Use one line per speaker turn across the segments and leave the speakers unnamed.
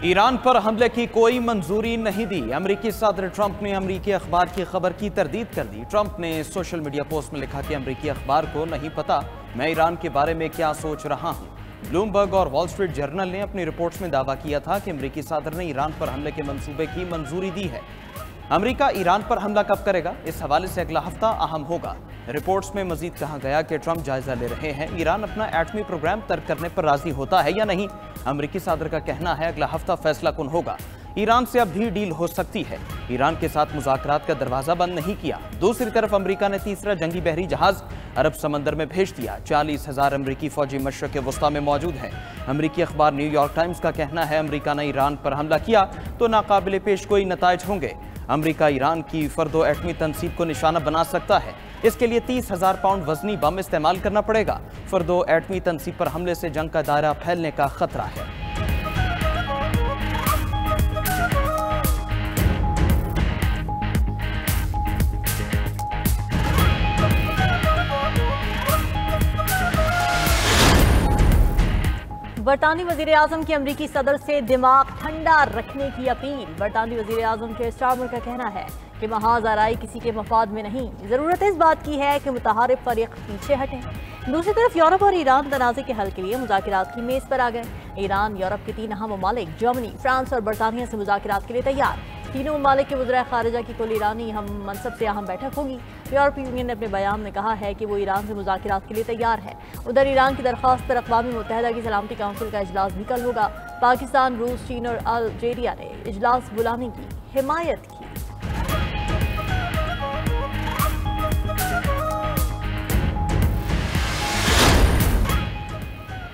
Iran पर हमले की कोई मंजूरी नहीं दी। अमेरिकी सदर ट्रंप ने अमेरिकी अखबार की खबर की तरदीद कर दी। ट्रंप ने सोशल मीडिया पोस्ट में लिखा कि अमेरिकी अखबार को नहीं पता मैं ईरान के बारे में क्या सोच रहा हूं। ब्लूमबर्ग और वॉल स्ट्रीट जर्नल ने अपनी रिपोर्ट्स में दावा किया था कि अमेरिकी सदर ने ईरान पर हमले के मंसूबे की मंजूरी दी है। अमेरिका ईरान पर हमला कब करेगा, इस हवाले से अगला हफ्ता अहम होगा। रिपोर्ट्स में मजीद कहा गया कि ट्रंप जायजा ले रहे हैं ईरान अपना एटमी प्रोग्राम तर्क करने पर राजी होता है या नहीं। अमेरिकी सदर का कहना है अगला हफ्ता फैसला कुन होगा। ईरान से अब भी डील हो सकती है। ईरान के साथ मुज़ाकरात का दरवाजा बंद नहीं किया। दूसरी तरफ अमेरिका ने तीसरा जंगी बहरी जहाज अरब समंदर में भेज दिया। 40,000 अमेरिकी फौजी मशरक़ वस्ता में मौजूद हैं। अमेरिकी अखबार न्यूयॉर्क टाइम्स का कहना है अमेरिका ने ईरान पर हमला किया तो नाकाबिले पेश कोई नताइज होंगे। अमेरिका ईरान की फर्दो एटमी तनसीब को निशाना बना सकता है। इसके लिए 30,000 पाउंड वजनी बम इस्तेमाल करना पड़ेगा। फर्दो एटमी तनसीब पर हमले से जंग का दायरा फैलने का खतरा है।
बरतानी वजीर आजम की अमरीकी सदर से दिमाग ठंडा रखने की अपील। बरतानी वजीर आजम के स्टारमर का कहना है कि महाज आराई किसी के मफाद में नहीं, ज़रूरत इस बात की है कि मुतहारिब फरीक पीछे हटें। दूसरी तरफ यूरोप और ईरान तनाज़े के हल के लिए मुज़ाकरात की मेज़ पर आ गए। ईरान यूरोप के 3 अहम ममालिक जर्मनी, फ्रांस और बरतानिया से मुज़ाकरात के लिए तैयार। तीनों ममालिक के वज़ीर ख़ारिजा की कुल ईरानी हम मनसब से अहम बैठक होगी। यूरोपीय यूनियन ने अपने बयान में कहा है कि वो ईरान से मुज़ाकरात के लिए तैयार है। उधर ईरान की दरख्वास्त पर अक़वाम मुत्तहिदा की सलामती काउंसिल का इजलास भी कल होगा। पाकिस्तान, रूस, चीन और अल्जीरिया ने इजलास बुलाने की हिमायत की।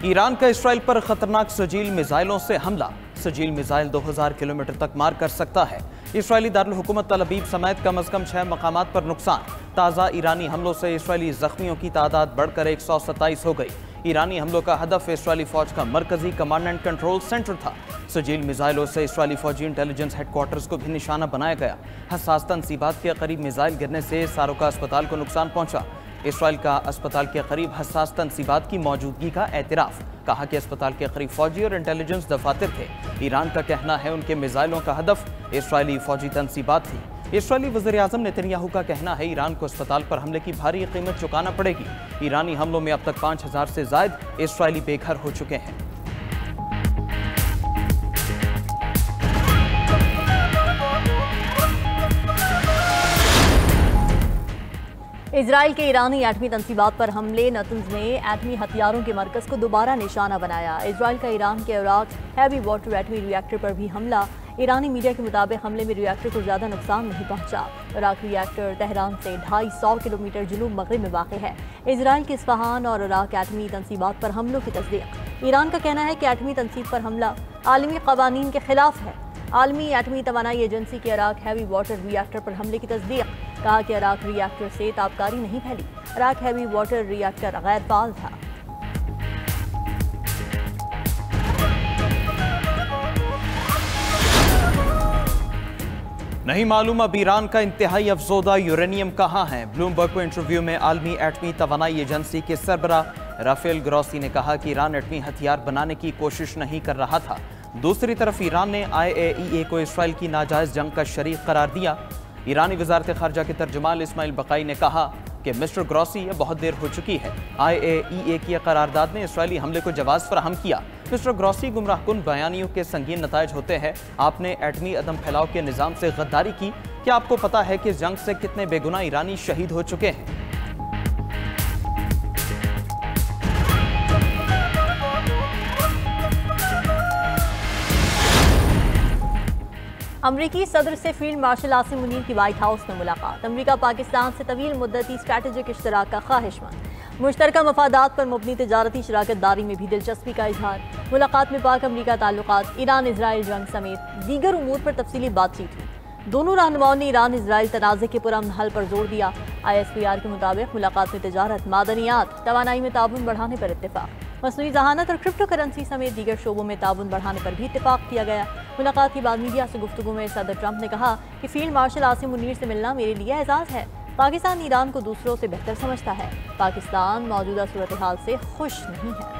ईरान का इसराइल पर खतरनाक सजील मिसाइलों से हमला। सजील मिसाइल 2000 किलोमीटर तक मार कर सकता है। इसराइली दारुल हुकूमत तल अबीब समेत कम अज कम 6 मकामात पर नुकसान। ताज़ा ईरानी हमलों से इसराइली जख्मियों की तादाद बढ़कर 127 हो गई। ईरानी हमलों का हदफ इसराइली फौज का मरकजी कमांड एंड कंट्रोल सेंटर था। सजील मिसाइलों से इसराइली फौजी इंटेलिजेंस हेडक्वार्टर्स को भी निशाना बनाया गया। हसास तनसीबात के करीब मिसाइल गिरने से सारोका अस्पताल को नुकसान पहुंचा। इसराइल का अस्पताल के करीब हसास तनसीबात की मौजूदगी का एतराफ़। कहा कि अस्पताल के करीब फौजी और इंटेलिजेंस दफातर थे। ईरान का कहना है उनके मिसाइलों का हदफ इसराइली फौजी तनसीबात थी। इसराइली वज़ीर आज़म नेतन्याहू का कहना है ईरान को अस्पताल पर हमले की भारी कीमत चुकाना पड़ेगी। ईरानी हमलों में अब तक 5,000 से ज़ायद इसराइली बेघर हो चुके हैं।
इजराइल के ईरानी एटमी तनसीबात पर हमले। नतंज ने एटमी हथियारों के मरकज़ को दोबारा निशाना बनाया। इजराइल का ईरान के इराक हैवी वाटर एटमी रिएक्टर पर भी हमला। ईरानी मीडिया के मुताबिक हमले में रिएक्टर को ज़्यादा नुकसान नहीं पहुंचा। इराक रिएक्टर तेहरान से 250 किलोमीटर जुनूब मगरिब में वाक़ है। इजराइल के इस्फहान और इराक एटमी तनसीबात पर हमलों की तस्दीक। ईरान का कहना है कि एटमी तनसीब पर हमला आलमी क़वानीन के खिलाफ है। आलमी एटमी तवानाई एजेंसी के इराक हैवी वाटर रिएक्टर पर हमले की तस्दीक। कहा कि इराक रिएक्टर से ताबकारी नहीं फैली। इराक हैवी वाटर रिएक्टर गैर फाल था।
नहीं मालूम अब ईरान का इंतहाई अफजोदा यूरेनियम कहाँ है। ब्लूमबर्ग को इंटरव्यू में आलमी एटमी तवानाई एजेंसी के सरबरा राफेल ग्रॉसी ने कहा कि ईरान एटमी हथियार बनाने की कोशिश नहीं कर रहा था। दूसरी तरफ ईरान ने IAEA को इसराइल की नाजायज़ जंग का शरीक करार दिया। ईरानी वजारत खारजा के तर्जुमान इस्माइल बकाई ने कहा कि मिस्टर ग्रॉसी ये बहुत देर हो चुकी है। IAEA की करारदाद ने इसराइली हमले को जवाब फराहम किया। मिस्टर ग्रॉसी गुमराहकुन बयानियों के संगीन नताइज होते हैं। आपने एटमी अदम फैलाव के निज़ाम से गद्दारी की। क्या आपको पता है कि इस जंग से कितने बेगुनाह ईरानी शहीद हो चुके हैं?
अमरीकी सदर से फील्ड मार्शल आसिम मुनीर की व्हाइट हाउस में मुलाकात। अमरीका पाकिस्तान से तवील मुद्दती स्ट्रैटेजिक इश्तराक का ख्वाहिशमंद। मुश्तरका मफादात पर मुबनी तजारती शराकत दारी में भी दिलचस्पी का इजहार। मुलाकात में पाक अमरीका ताल्लुकात, ईरान इसराइल जंग समेत दीगर उमूर पर तफसीली बातचीत हुई। दोनों रहनुमाओं ने ईरान इसराइल तनाज़े के पुरअमन हल पर जोर दिया। ISPR के मुताबिक मुलाकात में तजारत, मादनियात, तवानाई में ताउन बढ़ाने पर इत्तेफाक। मसनूई जहानत और क्रिप्टो करेंसी समेत दीगर शोबों में ताउन बढ़ाने पर भी इत्तेफाक किया गया। मुलाकात के बाद मीडिया से गुफ्तगू में सदर ट्रंप ने कहा कि फील्ड मार्शल आसिम मुनीर से मिलना मेरे लिए एजाज़ है। पाकिस्तान ईरान को दूसरों से बेहतर समझता है। पाकिस्तान मौजूदा सूरत हाल से खुश नहीं है।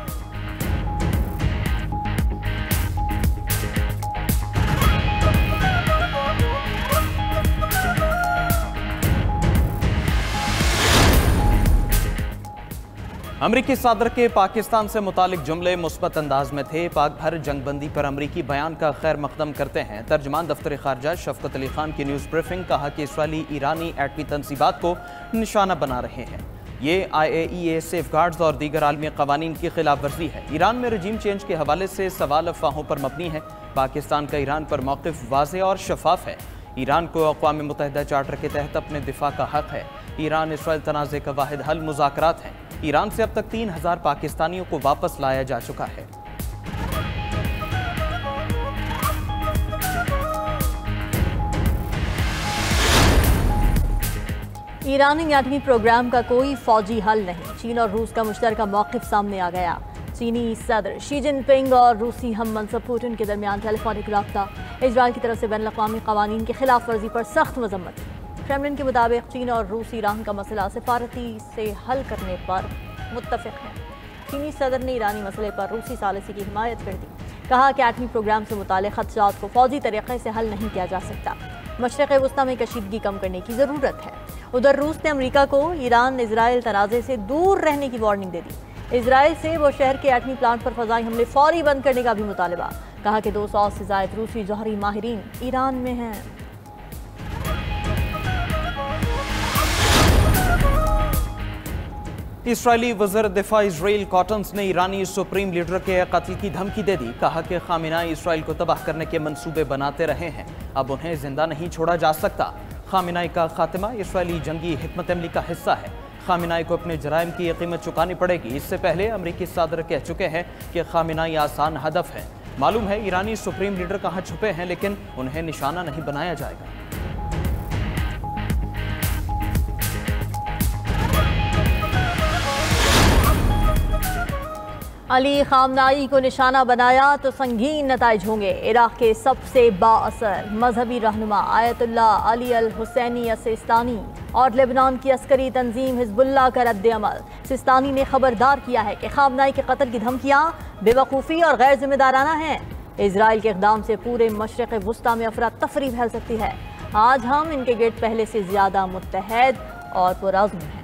अमरीकी सदर के पाकिस्तान से मुतालिक जुमले मुस्बत अंदाज में थे। पाक भर जंगबंदी पर अमरीकी बयान का खैर मकदम करते हैं। तर्जमान दफ्तर खारजा शफकत अली खान की न्यूज़ ब्रीफिंग, कहा कि इसराइली ईरानी एटमी तनसीबात को निशाना बना रहे हैं। ये IAEA सेफगार्ड्स और दीगर आलमी कवानीन की खिलाफ वर्जी है। ईरान में रजीम चेंज के हवाले से सवाल अफवाहों पर मबनी है। पाकिस्तान का ईरान पर मौक़िफ़ वाज़ेह और शफाफ है। ईरान को अक़वाम मुत्तहिदा चार्टर के तहत अपने दिफा का हक़ है। ईरान इसराइल तनाज़े का वाहिद हल मुज़ाकरात हैं। ईरान से अब तक 3000 पाकिस्तानियों को वापस लाया जा चुका है।
ईरानी एटमी प्रोग्राम का कोई फौजी हल नहीं। चीन और रूस का मुश्तरका मौक़िफ़ सामने आ गया। चीनी सदर शी जिनपिंग और रूसी हम मनसब पुतिन के दरमियान टेलीफोनिक रब्ता। इजराइल की तरफ से बैनुल अक़वामी क़वानीन की खिलाफ वर्जी पर सख्त मजम्मत। क्रेमलिन के मुताबिक चीन और रूस ईरान का मसला सिफारती से हल करने पर मुत्तफ़िक़ हैं। चीनी सदर ने ईरानी मसले पर रूसी सालिसी की हिमायत कर दी। कहा कि एटमी प्रोग्राम से मुताल्लिक़ ख़दशात को फ़ौजी तरीक़े से हल नहीं किया जा सकता। मशरिक़ वस्ता में कशीदगी कम करने की ज़रूरत है। उधर रूस ने अमरीका को ईरान इजराइल तनाज़े से दूर रहने की वार्निंग दे दी। इजराइल से वो शहर के एटमी प्लांट पर फ़ज़ाई हमले फौरी बंद करने का भी मुतालबा। कहा कि 200 से ज़ायद रूसी जौहरी माहिरीन ईरान में हैं।
इसराइली वज़ीर दिफा इजराइल कॉटन्स ने ईरानी सुप्रीम लीडर के कत्ल की धमकी दे दी। कहा कि खामिनाई इसराइल को तबाह करने के मंसूबे बनाते रहे हैं, अब उन्हें जिंदा नहीं छोड़ा जा सकता। खामिनाई का खात्मा इसराइली जंगी हिकमत अमली का हिस्सा है। खामिनाई को अपने जराइम की कीमत चुकानी पड़ेगी। इससे पहले अमरीकी सदर कह चुके हैं कि खामिनाई आसान हदफ है। मालूम है ईरानी सुप्रीम लीडर कहाँ छुपे हैं, लेकिन उन्हें निशाना नहीं बनाया जाएगा।
अली खामनाई को निशाना बनाया तो संगीन नताइज होंगे। इराक के सबसे बाअसर मजहबी रहनुमा आयतुल्ला अली अल हुसैनी सिस्तानी और लेबनान की अस्करी तंजीम हिजबुल्लाह का रद्द अमल। सिस्तानी ने खबरदार किया है कि खामनाई के कत्ल की धमकियां बेवकूफ़ी और गैर जिम्मेदाराना हैं। इजराइल के इक़दाम से पूरे मशरिक़ वस्ता में अफरा तफरी फैल सकती है। आज हम इनके गेट पहले से ज़्यादा मुत्तहद और पुरअज़्म हैं।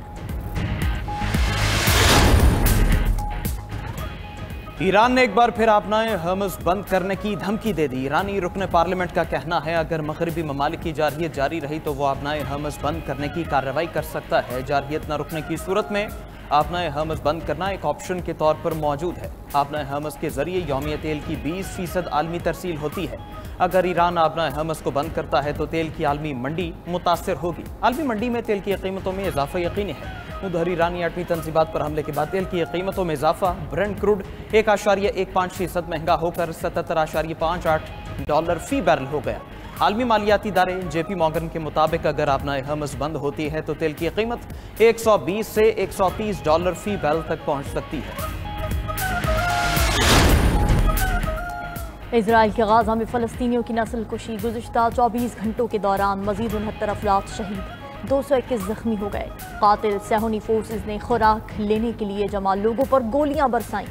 ईरान ने एक बार फिर अपना हर्मज़ बंद करने की धमकी दे दी। ईरानी रुकन पार्लियामेंट का कहना है अगर मगरबी ममालिक की जारहियत जारी रही तो वो अपना हर्मज़ बंद करने की कार्रवाई कर सकता है। जारहियत न रुकने की सूरत में अपना हर्मज़ बंद करना एक ऑप्शन के तौर पर मौजूद है। अपना हर्मज़ के जरिए यौमिया तेल की 20% आलमी तरसील होती है। अगर ईरान अपना हर्मज़ को बंद करता है तो तेल की आलमी मंडी मुतासर होगी। आलमी मंडी में तेल की कीमतों में इजाफा यकीनी है। उधर ईरानी एटमी तनसीबात पर हमले के बाद तेल की कीमतों में इजाफा। ब्रेंट क्रूड 1.15% महंगा होकर $77.58 फी बैरल हो गया। आलमी मालियाती इदारे JP मॉर्गन के मुताबिक अगर अपना हर्मज़ बंद होती है तो तेल की कीमत $120 से $130 फी बैरल तक पहुंच सकती है।
इजराइल के गाजा में फ़लस्तीनियों की नस्ल कुशी। गुज़िश्ता 24 घंटों के दौरान मज़ीद 69 अफराद शहीद, 221 जख्मी हो गए। कातिल सैहोनी फोर्सेस ने खुराक लेने के लिए जमा लोगों पर गोलियां बरसाईं।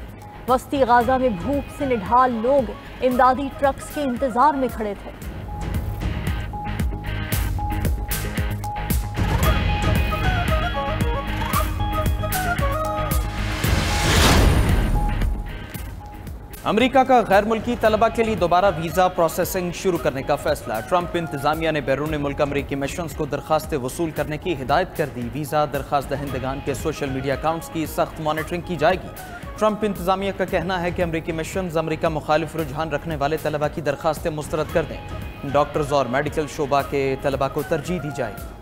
वस्ती गाजा में भूख से निढाल लोग इमदादी ट्रक्स के इंतजार में खड़े थे।
अमेरिका का गैर मुल्की तलबा के लिए दोबारा वीज़ा प्रोसेसिंग शुरू करने का फैसला। ट्रंप इंतजामिया ने बैरून मुल्क अमरीकी मिशंस को दरखास्तें वसूल करने की हिदायत कर दी। वीज़ा दरखास्त दहिंदगान के सोशल मीडिया अकाउंट्स की सख्त मॉनिटरिंग की जाएगी। ट्रंप इंतजामिया का कहना है कि अमरीकी मिशंस अमरीका मुखालिफ रुझान रखने वाले तलबा की दरखास्तें मुस्तरद कर दें। डॉक्टर्स और मेडिकल शोबा के तलबा को तरजीह दी जाएगी।